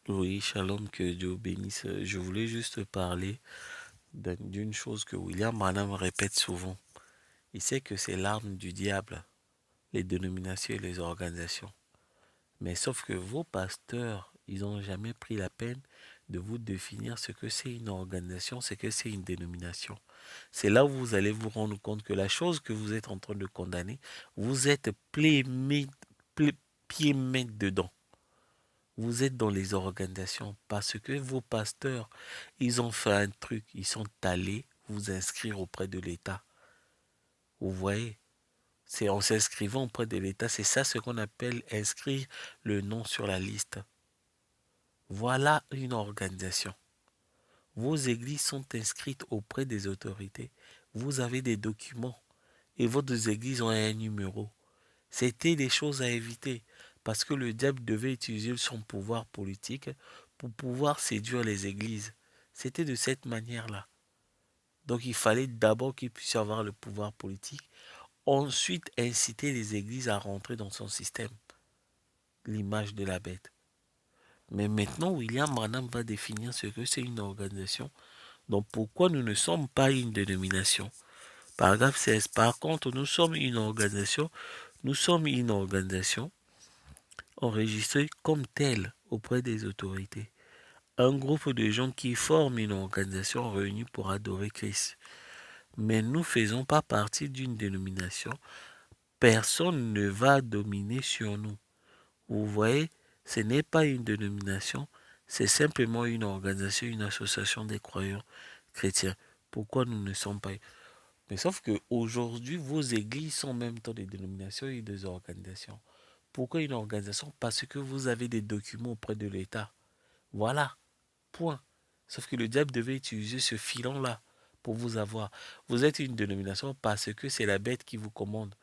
Oui, shalom, que Dieu bénisse. Je voulais juste parler d'une chose que William Branham répète souvent. Il sait que c'est l'arme du diable, les dénominations et les organisations. Mais sauf que vos pasteurs, ils n'ont jamais pris la peine de vous définir ce que c'est une organisation, ce que c'est une dénomination. C'est là où vous allez vous rendre compte que la chose que vous êtes en train de condamner, vous êtes pied-maître dedans. Vous êtes dans les organisations parce que vos pasteurs, ils ont fait un truc, ils sont allés vous inscrire auprès de l'État. Vous voyez, c'est en s'inscrivant auprès de l'État, c'est ça ce qu'on appelle inscrire le nom sur la liste. Voilà une organisation. Vos églises sont inscrites auprès des autorités. Vous avez des documents et vos églises ont un numéro. C'était des choses à éviter parce que le diable devait utiliser son pouvoir politique pour pouvoir séduire les églises. C'était de cette manière-là. Donc il fallait d'abord qu'il puisse avoir le pouvoir politique, ensuite inciter les églises à rentrer dans son système, l'image de la bête. Mais maintenant, William Branham va définir ce que c'est une organisation. Donc pourquoi nous ne sommes pas une dénomination? Paragraphe 16. Par contre, nous sommes une organisation. Nous sommes une organisation enregistrée comme telle auprès des autorités. Un groupe de gens qui forment une organisation réunie pour adorer Christ. Mais nous ne faisons pas partie d'une dénomination. Personne ne va dominer sur nous. Vous voyez, ce n'est pas une dénomination, c'est simplement une organisation, une association des croyants chrétiens. Pourquoi nous ne sommes pas... Mais sauf qu'aujourd'hui, vos églises sont en même temps des dénominations et des organisations. Pourquoi une organisation? Parce que vous avez des documents auprès de l'État. Voilà, point. Sauf que le diable devait utiliser ce filon-là pour vous avoir. Vous êtes une dénomination parce que c'est la bête qui vous commande.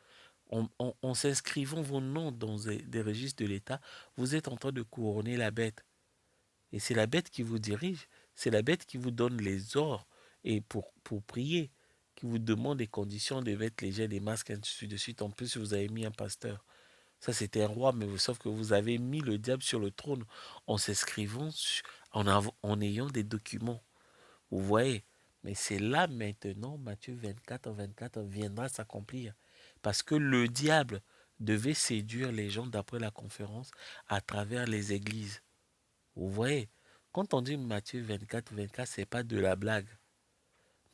En s'inscrivant vos noms dans des registres de l'État, vous êtes en train de couronner la bête. Et c'est la bête qui vous dirige. C'est la bête qui vous donne les ordres et pour prier, qui vous demande des conditions de mettre les jets, des masques, ainsi de suite. En plus, vous avez mis un pasteur. Ça, c'était un roi, mais sauf que vous avez mis le diable sur le trône en s'inscrivant, en ayant des documents. Vous voyez? Mais c'est là maintenant, Matthieu 24, 24 viendra s'accomplir. Parce que le diable devait séduire les gens d'après la conférence à travers les églises. Vous voyez? Quand on dit Matthieu 24, 24, c'est pas de la blague.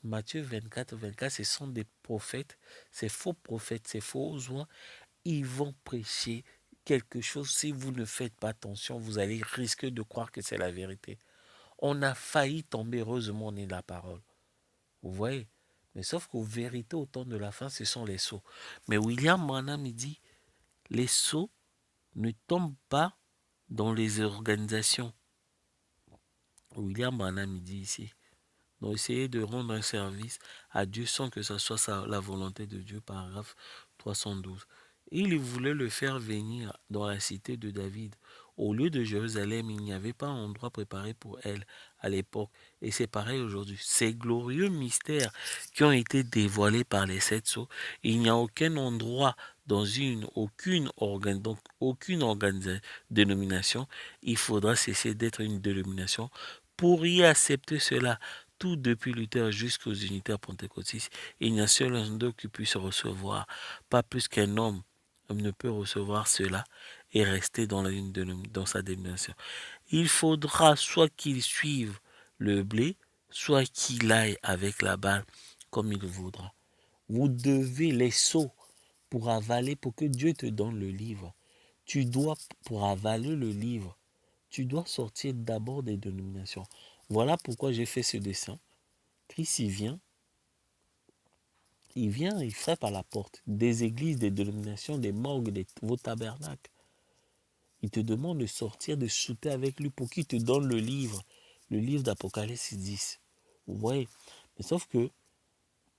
Matthieu 24, 24, ce sont des prophètes, ces faux prophètes, ces faux oies. Ils vont prêcher quelque chose. Si vous ne faites pas attention, vous allez risquer de croire que c'est la vérité. On a failli tomber, heureusement, on est la parole. Vous voyez? Mais sauf qu'aux vérités, au temps de la fin, ce sont les sots. Mais William Branham, il dit, les sots ne tombent pas dans les organisations. William Branham, il dit ici. Donc, essayez de rendre un service à Dieu sans que ce soit la volonté de Dieu, paragraphe 312. Il voulait le faire venir dans la cité de David. Au lieu de Jérusalem, il n'y avait pas un endroit préparé pour elle à l'époque. Et c'est pareil aujourd'hui. Ces glorieux mystères qui ont été dévoilés par les sept sceaux, il n'y a aucun endroit dans aucune dénomination. Il faudra cesser d'être une dénomination pour y accepter cela. Tout depuis Luther jusqu'aux unitaires pentecôtistes, il n'y a seul un d'eux qui puisse recevoir, pas plus qu'un homme ne peut recevoir cela et rester dans sa dénomination. Il faudra soit qu'il suive le blé, soit qu'il aille avec la balle comme il voudra. Vous devez les seaux pour avaler, pour que Dieu te donne le livre. Tu dois, pour avaler le livre, tu dois sortir d'abord des dénominations. Voilà pourquoi j'ai fait ce dessin. Christ, il frappe à la porte des églises, des dénominations, des morgues, vos tabernacles. Il te demande de sortir, de souper avec lui pour qu'il te donne le livre d'Apocalypse 10. Vous voyez? Mais sauf que,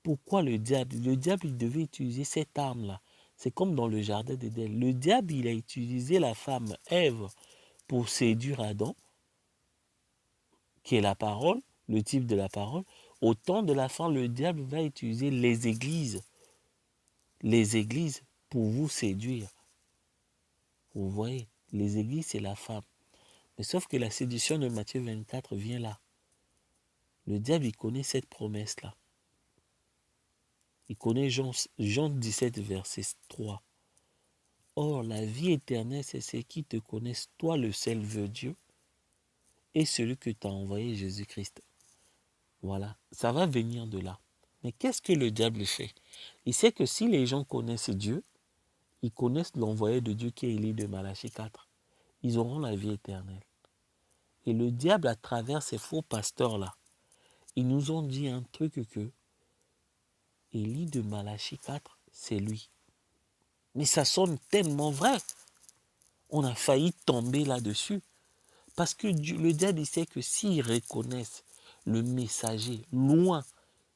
pourquoi le diable? Le diable, il devait utiliser cette arme-là. C'est comme dans le jardin d'Éden. Le diable, il a utilisé la femme Ève pour séduire Adam, qui est la parole, le type de la parole. Au temps de la fin, le diable va utiliser les églises pour vous séduire. Vous voyez, les églises, c'est la femme. Mais sauf que la séduction de Matthieu 24 vient là. Le diable, il connaît cette promesse-là. Il connaît Jean 17, verset 3. Or, la vie éternelle, c'est ceux qui te connaissent, toi le seul vrai Dieu, et celui que t'as envoyé, Jésus-Christ. Voilà, ça va venir de là. Mais qu'est-ce que le diable fait? Il sait que si les gens connaissent Dieu, ils connaissent l'envoyé de Dieu qui est Élie de Malachie 4. Ils auront la vie éternelle. Et le diable, à travers ces faux pasteurs-là, ils nous ont dit un truc que Élie de Malachie 4, c'est lui. Mais ça sonne tellement vrai. On a failli tomber là-dessus. Parce que le diable, il sait que s'ils reconnaissent le messager loin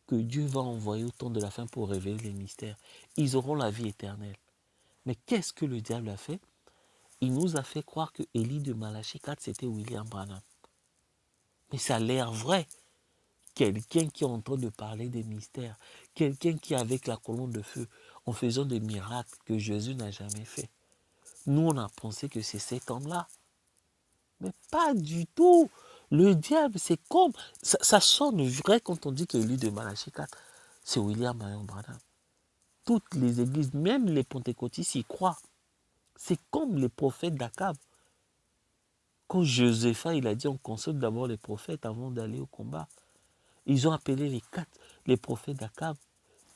que Dieu va envoyer au temps de la fin pour révéler les mystères, ils auront la vie éternelle. Mais qu'est-ce que le diable a fait? Il nous a fait croire que Élie de Malachie 4, c'était William Branham. Mais ça a l'air vrai. Quelqu'un qui est en train de parler des mystères, quelqu'un qui est avec la colonne de feu, en faisant des miracles que Jésus n'a jamais fait. Nous, on a pensé que c'est cet homme-là. Mais pas du tout. Le diable, c'est comme... Ça sonne vrai quand on dit qu'Élie de Malachie 4, c'est William Marion Branham. Toutes les églises, même les pentecôtistes, y croient. C'est comme les prophètes d'Akab. Quand Josépha, il a dit on consulte d'abord les prophètes avant d'aller au combat. Ils ont appelé les prophètes d'Akab.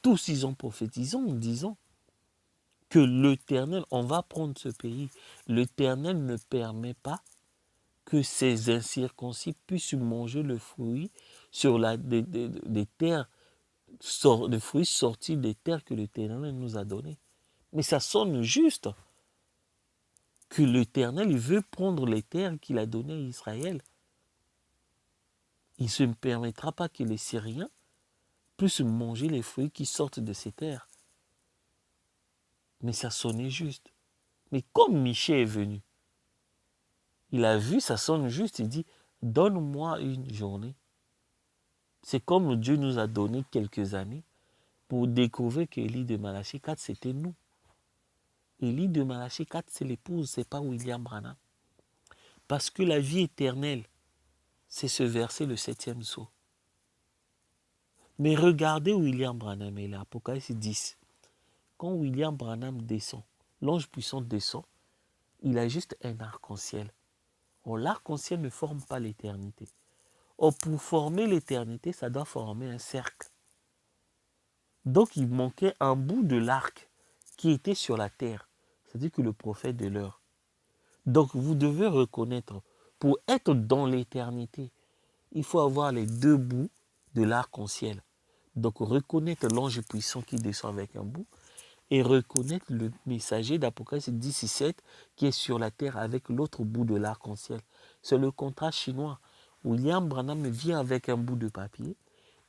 Tous, ils ont prophétisé en disant que l'Éternel, on va prendre ce pays. L'Éternel ne permet pas que ces incirconcis puissent manger le fruit sur des terres, des fruits sortis des terres que l'Éternel nous a données. Mais ça sonne juste que l'Éternel veut prendre les terres qu'il a données à Israël. Il ne se permettra pas que les Syriens puissent manger les fruits qui sortent de ces terres. Mais ça sonnait juste. Mais comme Michée est venu, il a vu, ça sonne juste, il dit, donne-moi une journée. C'est comme Dieu nous a donné quelques années pour découvrir qu'Élie de Malachie 4, c'était nous. Élie de Malachie 4, c'est l'épouse, c'est pas William Branham. Parce que la vie éternelle, c'est ce verset, le 7e sceau. Mais regardez William Branham et l'Apocalypse 10. Quand William Branham descend, l'ange puissant descend, il a juste un arc-en-ciel. Or, l'arc-en-ciel ne forme pas l'éternité. Or, pour former l'éternité, ça doit former un cercle. Donc, il manquait un bout de l'arc qui était sur la terre. C'est-à-dire que le prophète de l'heure. Donc, vous devez reconnaître, pour être dans l'éternité, il faut avoir les deux bouts de l'arc-en-ciel. Donc, reconnaître l'ange puissant qui descend avec un bout et reconnaître le messager d'Apocalypse 17 qui est sur la terre avec l'autre bout de l'arc-en-ciel. C'est le contrat chinois. William Branham vient avec un bout de papier,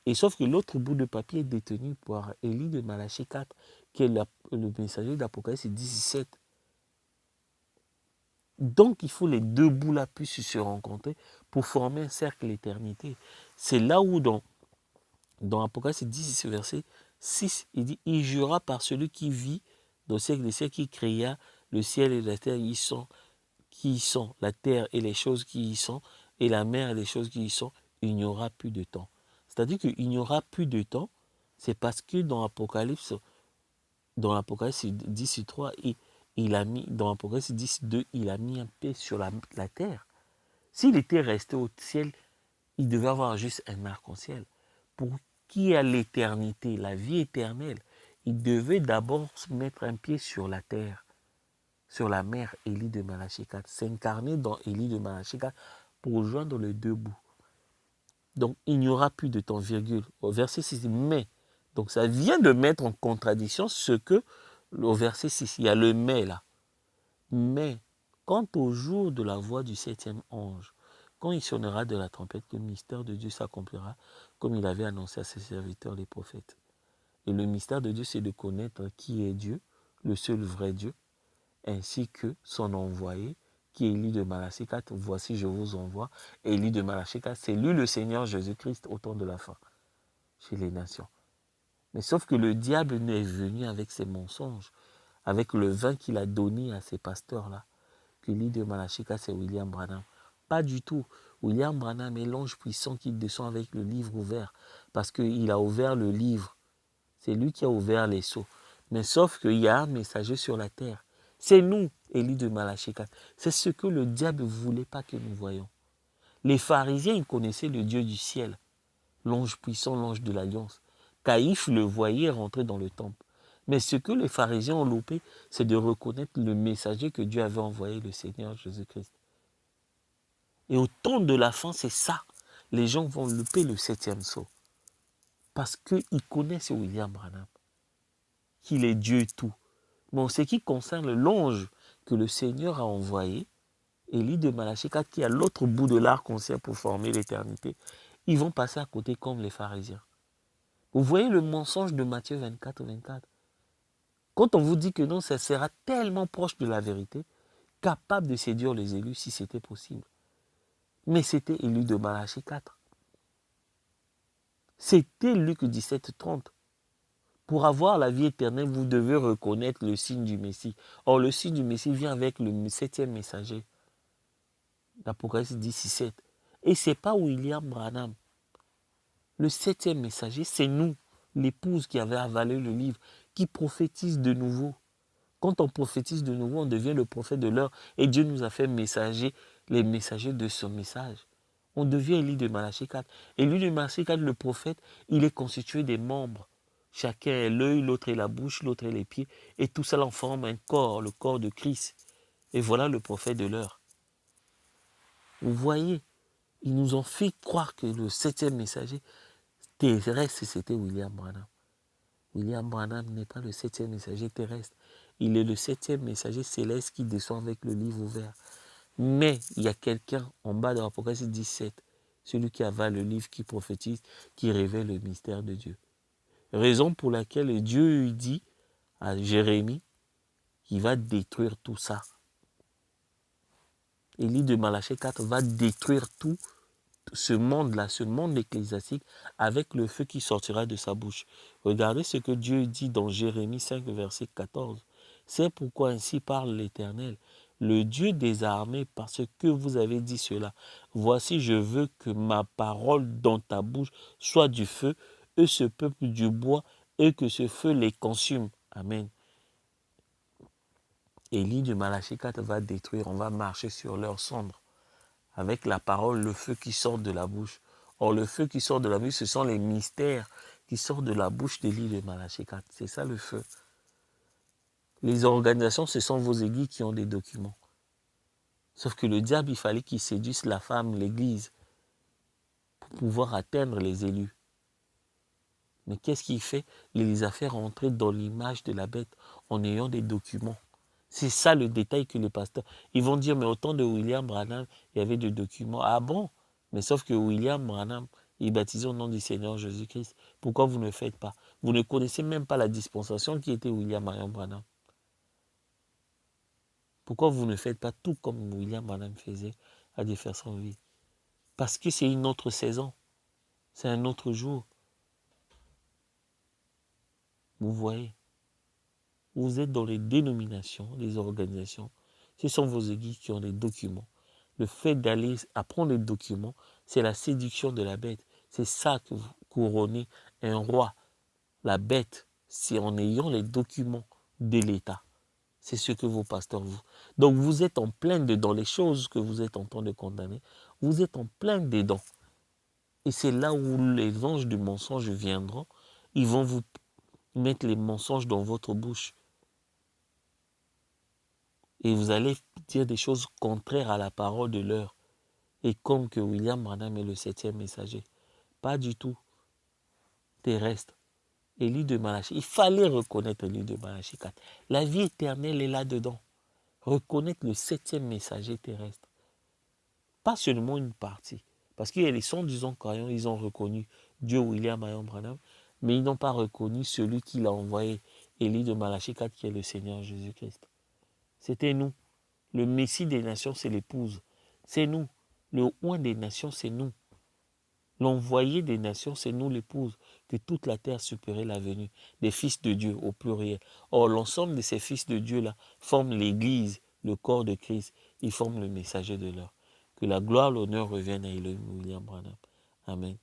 et sauf que l'autre bout de papier est détenu par Élie de Malachie 4, qui est le messager d'Apocalypse 17. Donc il faut les deux bouts là puissent se rencontrer pour former un cercle d'éternité. C'est là où dans Apocalypse 10, verset 6, il dit, il jura par celui qui vit dans le siècle des siècles, qui créa le ciel et la terre qui y sont, la terre et les choses qui y sont, et la mer et les choses qui y sont, il n'y aura plus de temps. C'est-à-dire qu'il n'y aura plus de temps, c'est parce que dans Apocalypse 10, 3, il a mis, dans Apocalypse 10, 2, il a mis un pied sur la terre. S'il était resté au ciel, il devait avoir juste un arc-en-ciel. Pour qui a l'éternité, la vie éternelle, il devait d'abord mettre un pied sur la terre, sur la mer, Élie de Malachie 4, s'incarner dans Élie de Malachie 4 pour joindre les deux bouts. Donc, il n'y aura plus de temps, virgule. Au verset 6, mais. Donc, ça vient de mettre en contradiction ce que, au verset 6, il y a le mais là. Mais, quant au jour de la voix du 7e ange, quand il sonnera de la trompette, le mystère de Dieu s'accomplira comme il avait annoncé à ses serviteurs les prophètes. Et le mystère de Dieu, c'est de connaître qui est Dieu, le seul vrai Dieu, ainsi que son envoyé, qui est Élie de Malachie 4. Voici, je vous envoie. Élie de Malachie 4, c'est lui le Seigneur Jésus-Christ au temps de la fin, chez les nations. Mais sauf que le diable n'est venu avec ses mensonges, avec le vin qu'il a donné à ces pasteurs-là, que Élie de Malachie 4, c'est William Branham, Pas du tout. William Branham est l'ange puissant qui descend avec le livre ouvert. Parce qu'il a ouvert le livre. C'est lui qui a ouvert les sceaux. Mais sauf qu'il y a un messager sur la terre. C'est nous, Élie de Malachie 4. C'est ce que le diable ne voulait pas que nous voyions. Les pharisiens, ils connaissaient le Dieu du ciel. L'ange puissant, l'ange de l'alliance. Caïphe le voyait rentrer dans le temple. Mais ce que les pharisiens ont loupé, c'est de reconnaître le messager que Dieu avait envoyé, le Seigneur Jésus-Christ. Et au temps de la fin, c'est ça. Les gens vont louper le 7e sceau. Parce qu'ils connaissent William Branham. Qu'il est Dieu tout. Mais en ce qui concerne l'ange que le Seigneur a envoyé, Élie de Malachie 4, qui est à l'autre bout de l'arc-en-ciel pour former l'éternité, ils vont passer à côté comme les pharisiens. Vous voyez le mensonge de Matthieu 24, 24. Quand on vous dit que non, ça sera tellement proche de la vérité, capable de séduire les élus si c'était possible. Mais c'était Élie de Malachie 4. C'était Luc 17, 30. Pour avoir la vie éternelle, vous devez reconnaître le signe du Messie. Or, le signe du Messie vient avec le 7e messager. L'Apocalypse 16, 7. Et ce n'est pas William Branham. Le 7e messager, c'est nous, l'épouse qui avait avalé le livre, qui prophétise de nouveau. Quand on prophétise de nouveau, on devient le prophète de l'heure. Et Dieu nous a fait messager, les messagers de son message. On devient Élie de Malachie 4. Élie de Malachie 4, le prophète, il est constitué des membres. Chacun est l'œil, l'autre est la bouche, l'autre est les pieds. Et tout ça en forme un corps, le corps de Christ. Et voilà le prophète de l'heure. Vous voyez, ils nous ont fait croire que le 7e messager terrestre, c'était William Branham. William Branham n'est pas le 7e messager terrestre. Il est le 7e messager céleste qui descend avec le livre ouvert. Mais il y a quelqu'un en bas de l'Apocalypse 17, celui qui avale le livre, qui prophétise, qui révèle le mystère de Dieu. Raison pour laquelle Dieu lui dit à Jérémie qu'il va détruire tout ça. Élie de Malachie 4 va détruire tout ce monde-là, ce monde ecclésiastique, avec le feu qui sortira de sa bouche. Regardez ce que Dieu dit dans Jérémie 5, verset 14. C'est pourquoi ainsi parle l'Éternel, le Dieu des armées, parce que vous avez dit cela. Voici, je veux que ma parole dans ta bouche soit du feu, et ce peuple du bois, et que ce feu les consume. Amen. Élie de Malachie 4 va détruire, on va marcher sur leurs cendres. Avec la parole, le feu qui sort de la bouche. Or, le feu qui sort de la bouche, ce sont les mystères qui sortent de la bouche d'Élie de Malachie 4. C'est ça le feu. Les organisations, ce sont vos églises qui ont des documents. Sauf que le diable, il fallait qu'il séduise la femme, l'église, pour pouvoir atteindre les élus. Mais qu'est-ce qu'il fait? Il les a fait rentrer dans l'image de la bête en ayant des documents. C'est ça le détail que les pasteurs... Ils vont dire, mais au temps de William Branham, il y avait des documents. Ah bon? Mais sauf que William Branham, il est baptisé au nom du Seigneur Jésus-Christ. Pourquoi vous ne faites pas? Vous ne connaissez même pas la dispensation qui était William Marion Branham. Pourquoi vous ne faites pas tout comme William Branham faisait à Jefferson Vie? Parce que c'est une autre saison. C'est un autre jour. Vous voyez? Vous êtes dans les dénominations, les organisations. Ce sont vos églises qui ont des documents. Le fait d'aller apprendre les documents, c'est la séduction de la bête. C'est ça que vous couronnez un roi. La bête, c'est en ayant les documents de l'État. C'est ce que vos pasteurs vous. Donc vous êtes en plein dedans. Les choses que vous êtes en train de condamner, vous êtes en plein dedans. Et c'est là où les anges du mensonge viendront. Ils vont vous mettre les mensonges dans votre bouche. Et vous allez dire des choses contraires à la parole de l'heure. Et comme que William Branham est le 7e messager. Pas du tout. Terrestre. Élie de Malachie. Il fallait reconnaître Élie de Malachie 4. La vie éternelle est là-dedans. Reconnaître le 7e messager terrestre. Pas seulement une partie. Parce qu'il y a les soi-disant croyants, ils ont reconnu Dieu William Marion Branham, mais ils n'ont pas reconnu celui qui l'a envoyé, Élie de Malachie 4, qui est le Seigneur Jésus-Christ. C'était nous. Le Messie des nations, c'est l'épouse. C'est nous. Le oint des nations, c'est nous. L'envoyé des nations, c'est nous l'épouse. Que toute la terre supérieure la venue des fils de Dieu au pluriel. Or, l'ensemble de ces fils de Dieu-là forment l'Église, le corps de Christ. Ils forment le messager de l'heure. Que la gloire, l'honneur reviennent à Elohim William Branham. Amen.